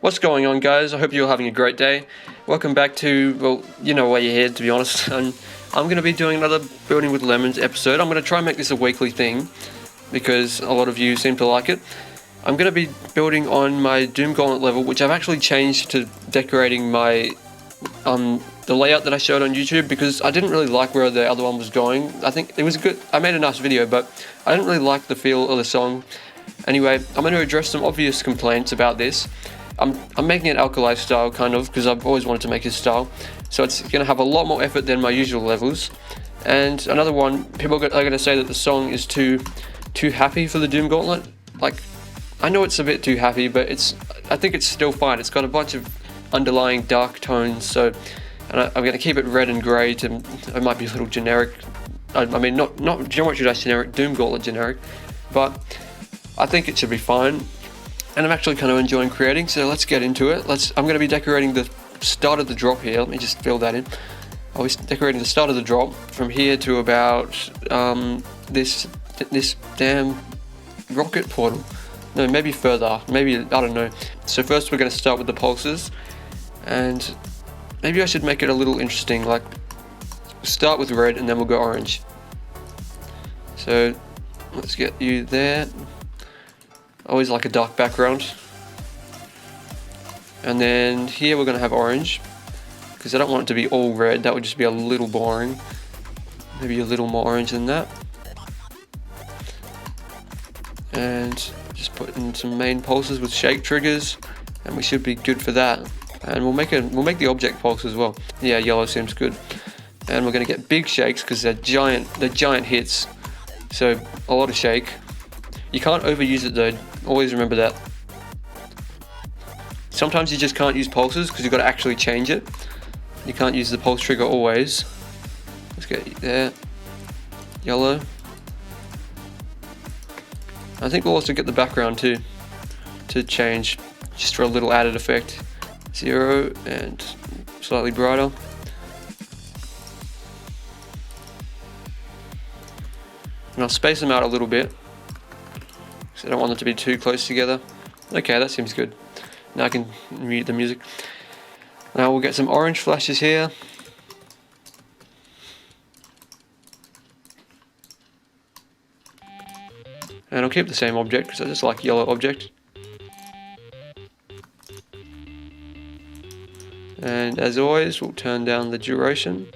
What's going on, guys? I hope you're having a great day. Welcome back to, well, you know why you're here, to be honest. And I'm going to be doing another Building with Lemons episode. I'm going to try and make this a weekly thing because a lot of you seem to like it. I'm going to be building on my Doom Gauntlet level, which I've actually changed to decorating my the layout that I showed on YouTube, because I didn't really like where the other one was going. I think it was good. I made a nice video, but I didn't really like the feel of the song. Anyway, I'm going to address some obvious complaints about this. I'm making it alkali style, kind of, because I've always wanted to make this style. So it's going to have a lot more effort than my usual levels. And another one, people are going to say that the song is too happy for the Doom Gauntlet. Like, I know it's a bit too happy, but I think it's still fine. It's got a bunch of underlying dark tones, so I'm going to keep it red and grey. It might be a little generic. I mean, not generic, Doom Gauntlet generic, but I think it should be fine. And I'm actually kind of enjoying creating, so let's get into it. I'm going to be decorating the start of the drop here. Let me just fill that in. I'll be decorating the start of the drop from here to about this damn rocket portal. No, maybe further. Maybe, I don't know. So first we're going to start with the pulses, and maybe I should make it a little interesting. Like, start with red and then we'll go orange. So let's get you there. I always like a dark background. And then here we're going to have orange, because I don't want it to be all red. That would just be a little boring. Maybe a little more orange than that. And just put in some main pulses with shake triggers, and we should be good for that. And we'll make the object pulse as well. Yeah, yellow seems good. And we're going to get big shakes because they're giant hits. So a lot of shake. You can't overuse it though. Always remember that. Sometimes you just can't use pulses because you've got to actually change it. You can't use the pulse trigger always. Let's get there. Yellow. I think we'll also get the background too to change, just for a little added effect. 0 and slightly brighter. And I'll space them out a little bit, because I don't want them to be too close together. Okay, that seems good. Now I can mute the music. Now we'll get some orange flashes here. And I'll keep the same object because I just like yellow object. And as always, we'll turn down the duration.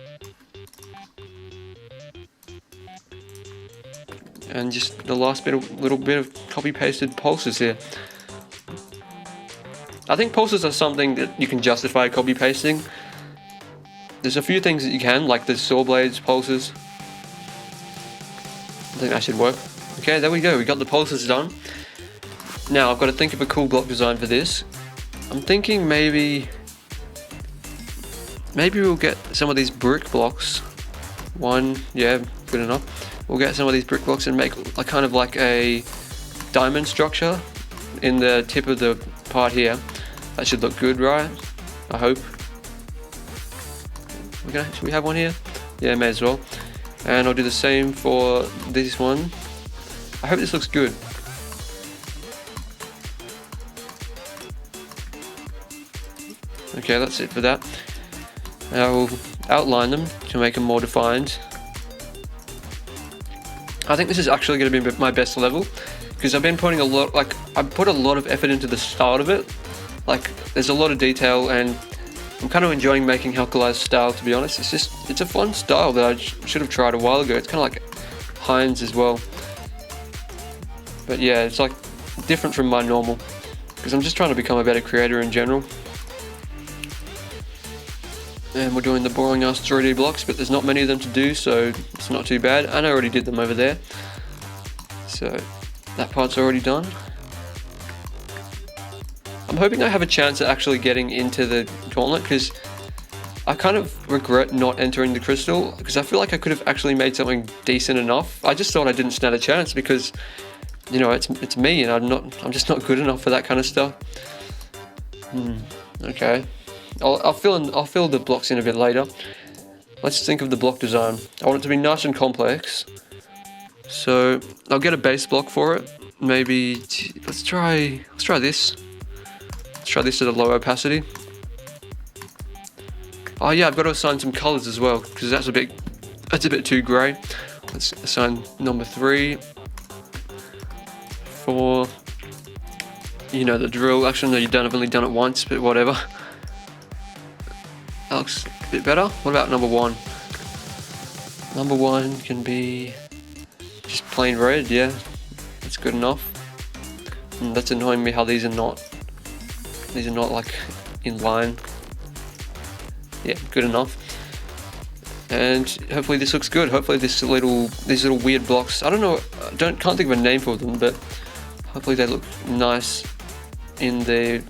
And just the last little bit of copy pasted pulses here. I think pulses are something that you can justify copy pasting. There's a few things that you can, like the saw blades pulses. I think that should work. Okay, there we go, we got the pulses done. Now I've got to think of a cool block design for this. I'm thinking maybe we'll get some of these brick blocks. One, yeah, good enough. We'll get some of these brick blocks and make a kind of like a diamond structure in the tip of the part here. That should look good, right? I hope. Should we have one here? Yeah, may as well. And I'll do the same for this one. I hope this looks good. Okay, that's it for that. Now we'll outline them to make them more defined. I think this is actually going to be my best level, because I've been putting I put a lot of effort into the start of it. Like, there's a lot of detail, and I'm kind of enjoying making Alkali's style, to be honest. It's a fun style that I should have tried a while ago. It's kind of like Heinz as well. But yeah, it's like different from my normal, because I'm just trying to become a better creator in general. And we're doing the boring ass 3D blocks, but there's not many of them to do, so it's not too bad. And I already did them over there, so that part's already done. I'm hoping I have a chance at actually getting into the gauntlet, because I kind of regret not entering the crystal, because I feel like I could have actually made something decent enough. I just thought I didn't stand a chance because, you know, it's me, and I'm just not good enough for that kind of stuff. Okay. I'll fill the blocks in a bit later. Let's think of the block design. I want it to be nice and complex. So I'll get a base block for it. Maybe let's try this. try this at a low opacity. Oh yeah, I've got to assign some colors as well, because that's a bit too grey. Let's assign number 3, 4. You know the drill. Actually, no, I've only done it once, but whatever. That looks a bit better. What about number 1? Number 1 can be just plain red, yeah. That's good enough. And that's annoying me how these are not like in line. Yeah, good enough. And hopefully this looks good. Hopefully these little weird blocks. I don't know. Can't think of a name for them, but hopefully they look nice in the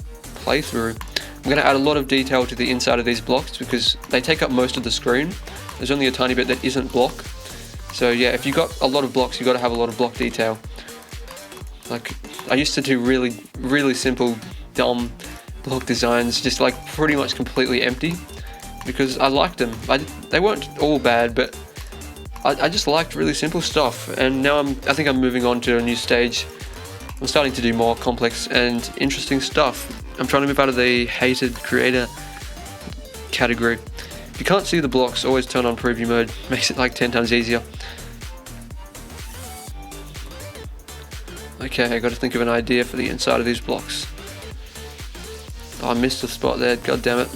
playthrough. I'm going to add a lot of detail to the inside of these blocks because they take up most of the screen. There's only a tiny bit that isn't block. So yeah, if you got a lot of blocks, you got to have a lot of block detail. Like I used to do really simple, dumb block designs, just like pretty much completely empty, because I liked them. They weren't all bad, but I just liked really simple stuff. And now I think I'm moving on to a new stage. I'm starting to do more complex and interesting stuff. I'm trying to move out of the hated creator category. If you can't see the blocks, always turn on preview mode. Makes it like 10 times easier. Okay, I got to think of an idea for the inside of these blocks. Oh, I missed the spot there. God damn it.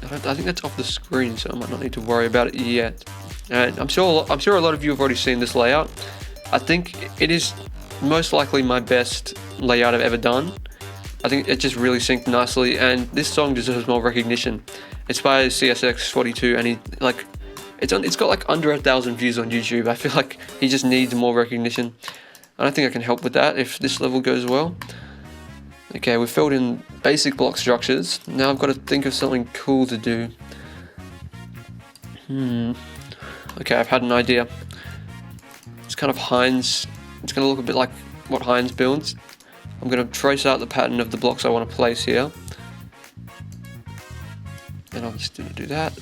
I think that's off the screen, so I might not need to worry about it yet. And I'm sure a lot of you have already seen this layout. I think it is most likely my best layout I've ever done. I think it just really synced nicely, and this song deserves more recognition. It's by CSX42, and it's got like under 1,000 views on YouTube. I feel like he just needs more recognition. I don't think I can help with that if this level goes well. Okay, we've filled in basic block structures. Now I've got to think of something cool to do. Okay, I've had an idea. It's kind of Heinz. It's going to look a bit like what Heinz builds. I'm going to trace out the pattern of the blocks I want to place here. And I'll just do that.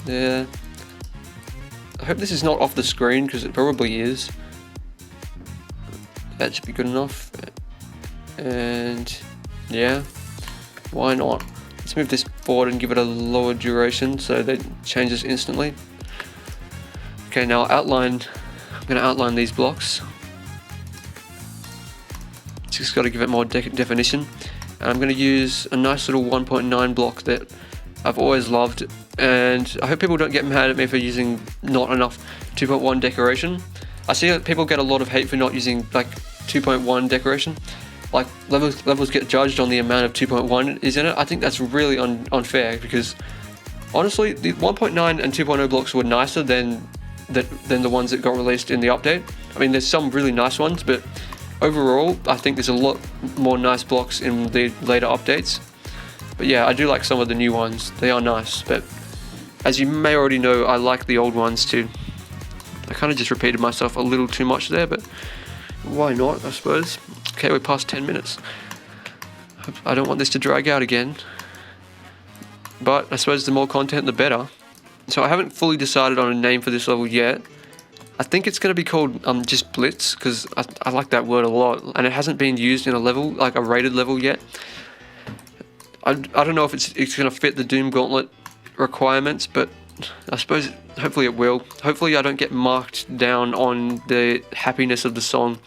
There. I hope this is not off the screen, because it probably is. That should be good enough. And yeah, why not? Let's move this forward and give it a lower duration so that it changes instantly. Okay, now I'm going to outline these blocks. Just got to give it more definition. And I'm going to use a nice little 1.9 block that I've always loved, and I hope people don't get mad at me for using not enough 2.1 decoration. I see that people get a lot of hate for not using like 2.1 decoration. Like levels get judged on the amount of 2.1 is in it. I think that's really unfair, because honestly the 1.9 and 2.0 blocks were nicer than the ones that got released in the update. I mean, there's some really nice ones, but overall I think there's a lot more nice blocks in the later updates. But yeah, I do like some of the new ones. They are nice, but as you may already know, I like the old ones too. I kind of just repeated myself a little too much there, but why not, I suppose. Okay, we're past 10 minutes. I don't want this to drag out again, but I suppose the more content the better. So I haven't fully decided on a name for this level yet. I think it's going to be called just Blitz, because I like that word a lot, and it hasn't been used in a level, like a rated level yet. I don't know if it's going to fit the Doom Gauntlet requirements, but I suppose hopefully it will. Hopefully I don't get marked down on the happiness of the song,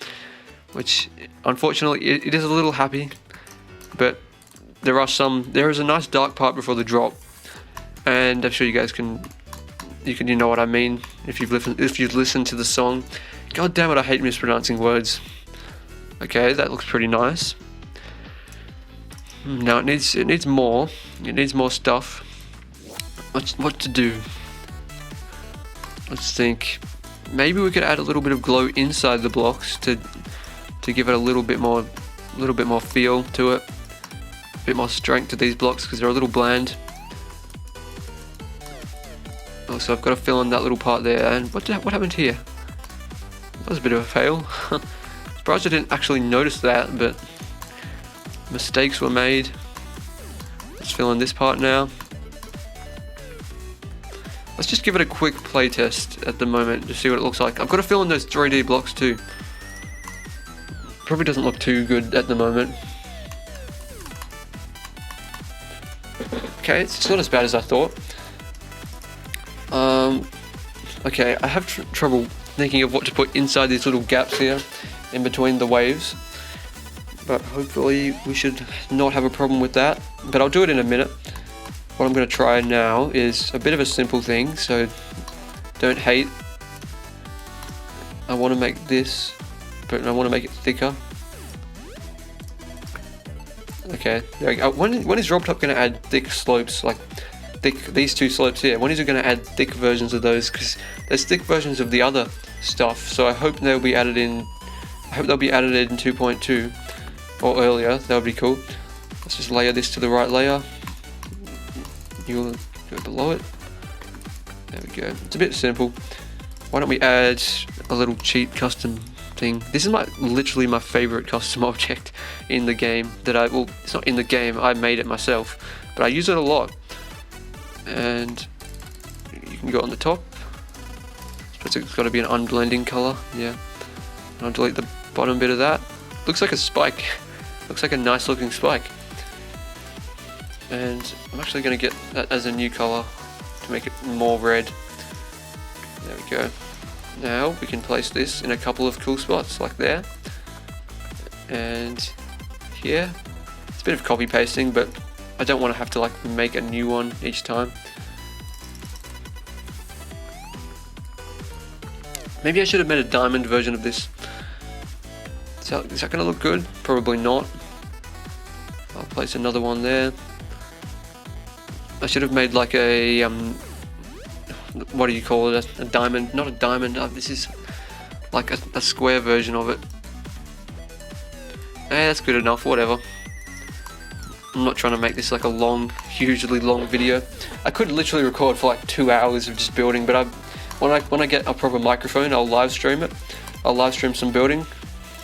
which unfortunately it is a little happy, but there is a nice dark part before the drop, and I'm sure you guys you know what I mean if you've listened to the song. God damn it, I hate mispronouncing words. Okay, that looks pretty nice. Now it needs more. It needs more stuff. What to do? Let's think. Maybe we could add a little bit of glow inside the blocks to give it a little bit more feel to it, a bit more strength to these blocks, because they're a little bland. Oh, so I've got to fill in that little part there. And what happened here? That was a bit of a fail. Surprised I didn't actually notice that, but mistakes were made. Let's fill in this part now. Let's just give it a quick play test at the moment to see what it looks like. I've got to fill in those 3D blocks too. Probably doesn't look too good at the moment. Okay, it's not as bad as I thought. Okay, I have trouble thinking of what to put inside these little gaps here in between the waves, but hopefully we should not have a problem with that, but I'll do it in a minute. What I'm going to try now is a bit of a simple thing, so don't hate. I want to make this, but I want to make it thicker. Okay, there we go. When is RobTop going to add thick slopes, like these two slopes here? When is it going to add thick versions of those? Because there's thick versions of the other stuff, so I hope they'll be added in. I hope they'll be added in 2.2 or earlier. That would be cool. Let's just layer this to the right layer. You'll go below it. There we go. It's a bit simple. Why don't we add a little cheat custom thing? This is literally my favorite custom object in the game that well, it's not in the game, I made it myself, but I use it a lot. And you can go on the top. I suppose it's got to be an unblending color. Yeah. And I'll delete the bottom bit of that. Looks like a spike. Looks like a nice looking spike. And I'm actually going to get that as a new color to make it more red. There we go. Now we can place this in a couple of cool spots, like there. And here. It's a bit of copy pasting, but I don't want to have to like make a new one each time. Maybe I should have made a diamond version of this. Is that going to look good? Probably not. I'll place another one there. I should have made like a what do you call it? A diamond? Not a diamond. This is like a square version of it. That's good enough. Whatever. I'm not trying to make this like a hugely long video. I could literally record for like 2 hours of just building, but when I get a proper microphone, I'll live stream it. I'll live stream some building,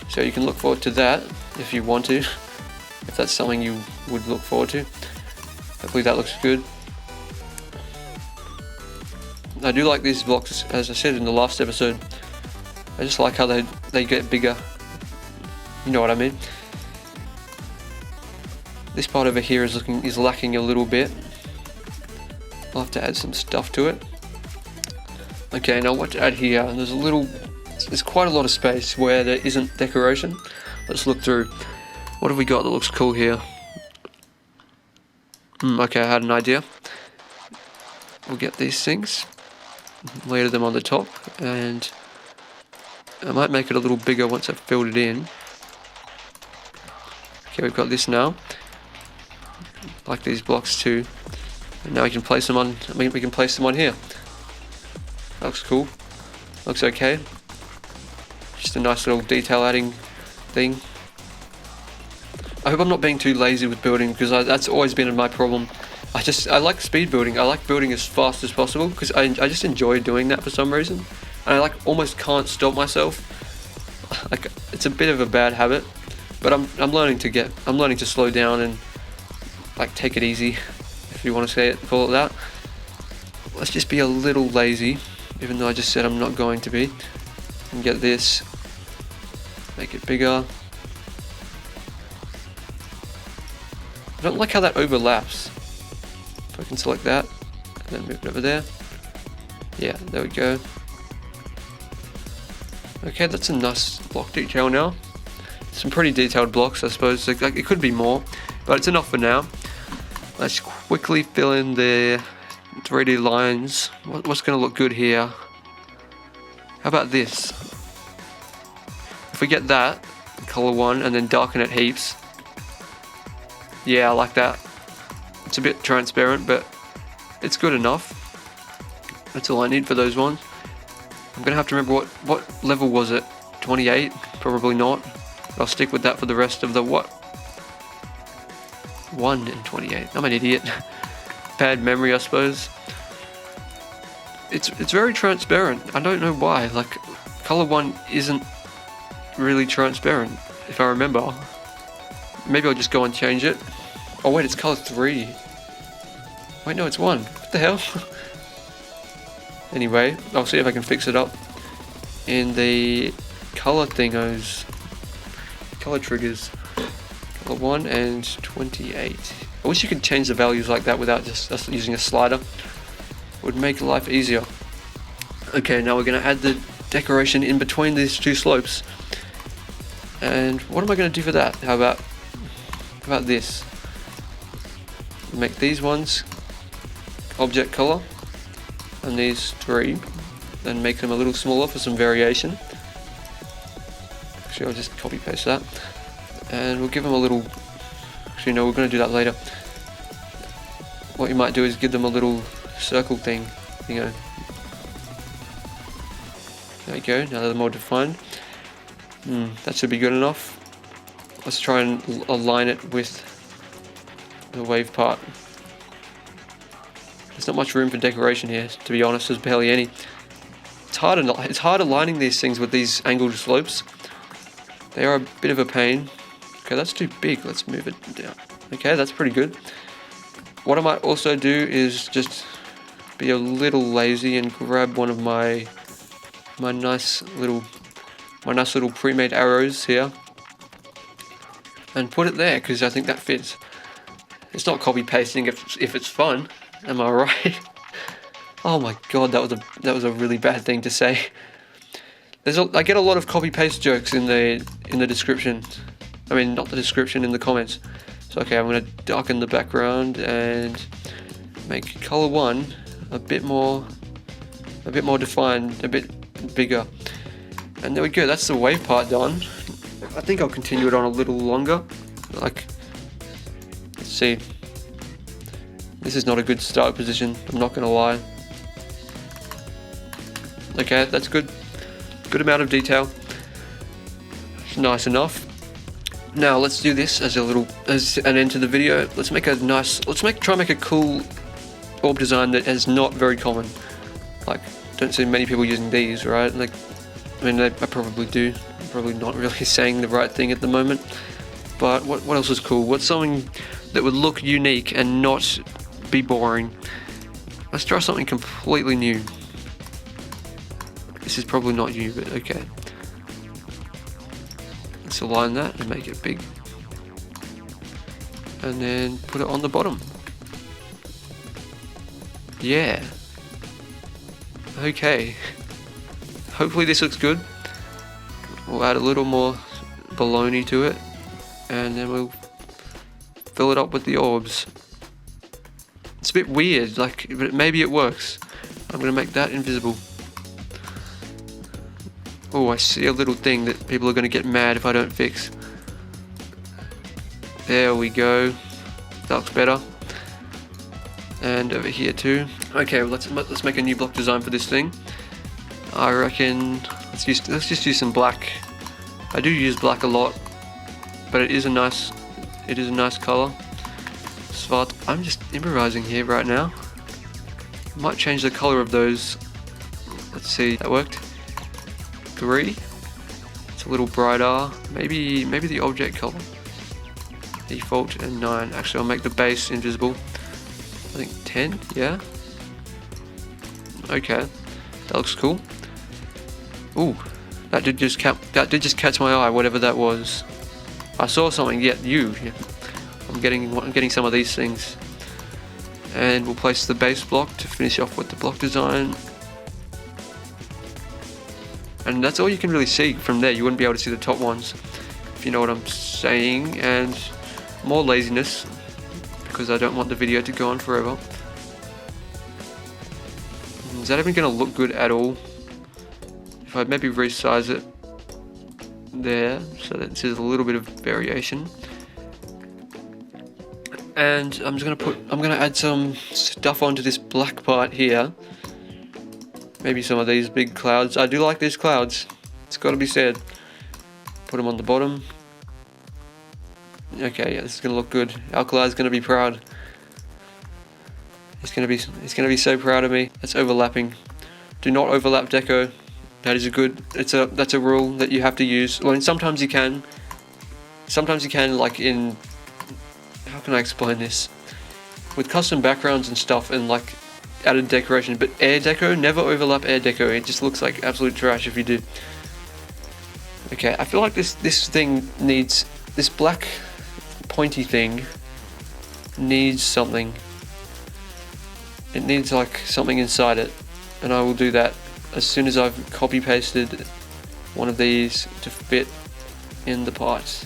so you can look forward to that if you want to, if that's something you would look forward to. Hopefully that looks good. I do like these blocks, as I said in the last episode. I just like how they get bigger. You know what I mean? This part over here is lacking a little bit. I'll have to add some stuff to it. Okay, now what to add here? There's quite a lot of space where there isn't decoration. Let's look through. What have we got that looks cool here? Okay, I had an idea. We'll get these things, layer them on the top, and I might make it a little bigger once I've filled it in. Okay, we've got this now. Like these blocks too. And now we can place them on. We can place them on here. That looks cool. Looks okay. Just a nice little detail adding thing. I hope I'm not being too lazy with building, because that's always been my problem. I like speed building. I like building as fast as possible because I just enjoy doing that for some reason. And I like almost can't stop myself. Like, it's a bit of a bad habit, but I'm learning to slow down and like take it easy, if you want to say it, call it that. Let's just be a little lazy, even though I just said I'm not going to be. And get this, make it bigger. I don't like how that overlaps. If I can select that and then move it over there. Yeah, there we go. Okay, that's a nice block detail now. Some pretty detailed blocks, I suppose. Like, it could be more, but it's enough for now. Let's quickly fill in the 3D lines. What's going to look good here? How about this? If we get that, color one, and then darken it heaps. Yeah, I like that. It's a bit transparent, but it's good enough. That's all I need for those ones. I'm going to have to remember what level was it? 28? Probably not. But I'll stick with that for the rest of the what? 1 and 28. I'm an idiot. Bad memory, I suppose. It's very transparent. I don't know why. Like, color 1 isn't really transparent, if I remember. Maybe I'll just go and change it. Oh wait, it's color 3. Wait, no, it's 1. What the hell? Anyway, I'll see if I can fix it up in the color thingos. Color triggers. Color 1 and 28. I wish you could change the values like that without just us using a slider. It would make life easier. Okay, now we're going to add the decoration in between these two slopes. And what am I going to do for that? How about this? Make these ones object color, and these 3, and make them a little smaller for some variation. Actually, I'll just copy paste that, and we'll give them a little. Actually, no, we're going to do that later. What you might do is give them a little circle thing, you know. There you go. Now they're more defined. That should be good enough. Let's try and align it with the wave part. There's not much room for decoration here, to be honest. There's barely any. It's hard aligning these things with these angled slopes. They are a bit of a pain. Okay, that's too big. Let's move it down. Okay, that's pretty good. What I might also do is just be a little lazy and grab one of my nice little pre-made arrows here and put it there, because I think that fits. It's not copy pasting if it's fun. Am I right? Oh my god, that was a really bad thing to say. I get a lot of copy paste jokes in the description. I mean, not the description, in the comments. So okay, I'm gonna darken the background and make color 1 a bit more defined, a bit bigger. And there we go. That's the wave part done. I think I'll continue it on a little longer. Like, let's see. This is not a good start position, I'm not gonna lie. Okay, that's good. Good amount of detail. Nice enough. Now let's do this as an end to the video. Let's try and make a cool orb design that is not very common. Like, don't see many people using these, right? Like, I mean, I probably do. I'm probably not really saying the right thing at the moment. But what else is cool? What's something that would look unique and not be boring? Let's try something completely new. This is probably not new, but okay. Let's align that and make it big. And then put it on the bottom. Yeah. Okay. Hopefully this looks good. We'll add a little more baloney to it, and then we'll fill it up with the orbs. It's a bit weird, but maybe it works. I'm gonna make that invisible. Oh, I see a little thing that people are gonna get mad if I don't fix. There we go. That looks better. And over here too. Okay, well, let's make a new block design for this thing. I reckon let's just use some black. I do use black a lot, but it is a nice color. Svart. I'm just improvising here right now. Might change the color of those. Let's see, that worked. 3. It's a little brighter. Maybe the object color. Default and 9. Actually, I'll make the base invisible. I think 10. Yeah. Okay, that looks cool. Ooh, that did just catch my eye. Whatever that was, I saw something. Yeah, I'm getting some of these things, and we'll place the base block to finish off with the block design. And that's all you can really see from there. You wouldn't be able to see the top ones, if you know what I'm saying. And more laziness, because I don't want the video to go on forever. Is that even going to look good at all? If I maybe resize it there, so that there's a little bit of variation. And I'm gonna add some stuff onto this black part here. Maybe some of these big clouds. I do like these clouds. It's got to be said. Put them on the bottom. Okay, yeah, this is gonna look good. Alkali's gonna be proud. He's gonna be so proud of me. That's overlapping. Do not overlap deco. That is that's a rule that you have to use. Well, and sometimes you can. Sometimes you can, like in, how can I explain this? With custom backgrounds and stuff, and like added decoration, but air deco, never overlap air deco. It just looks like absolute trash if you do. Okay, I feel like this thing needs, this black pointy thing needs something. It needs like something inside it, and I will do that as soon as I've copy pasted one of these to fit in the parts.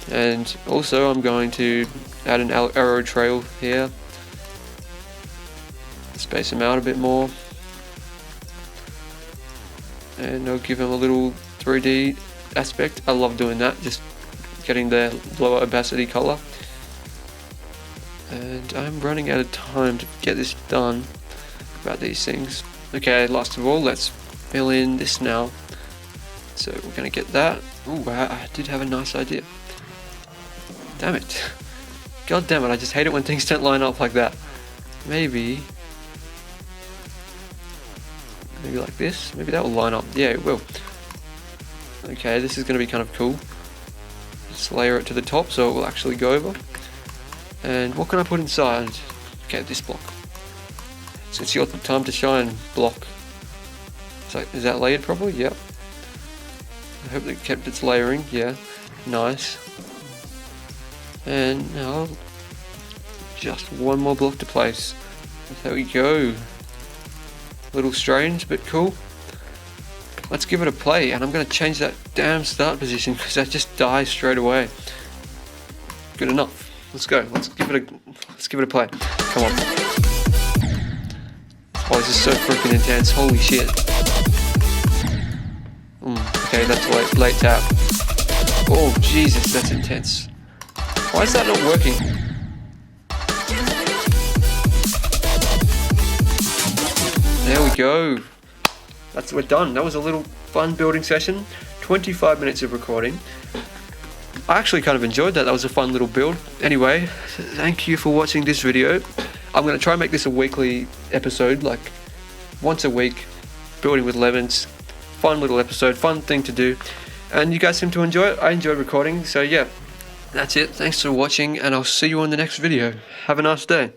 And also I'm going to add an arrow trail here, space them out a bit more, and I'll give them a little 3D aspect. I love doing that, just getting the lower opacity color. And I'm running out of time to get this done about these things. Okay, last of all, let's fill in this now. So we're gonna get that. Ooh, I did have a nice idea. Damn it. God damn it, I just hate it when things don't line up like that. Maybe like this. Maybe that will line up. Yeah, it will. Okay, this is going to be kind of cool. Just layer it to the top so it will actually go over. And what can I put inside? Okay, this block. So it's your time to shine block. So is that layered properly? Yep. I hope it kept its layering. Yeah, nice. And now just one more block to place. There we go. A little strange, but cool. Let's give it a play, and I'm going to change that damn start position because that just dies straight away. Good enough. Let's go. Let's give it a play. Come on. Oh, this is so freaking intense. Holy shit. Okay, that's late tap. Oh Jesus, that's intense. Why is that not working? There we go. We're done. That was a little fun building session. 25 minutes of recording. I actually kind of enjoyed that. That was a fun little build. Anyway, thank you for watching this video. I'm going to try and make this a weekly episode, like once a week, building with lemons. Fun little episode, fun thing to do. And you guys seem to enjoy it. I enjoyed recording. So yeah, that's it. Thanks for watching, and I'll see you on the next video. Have a nice day.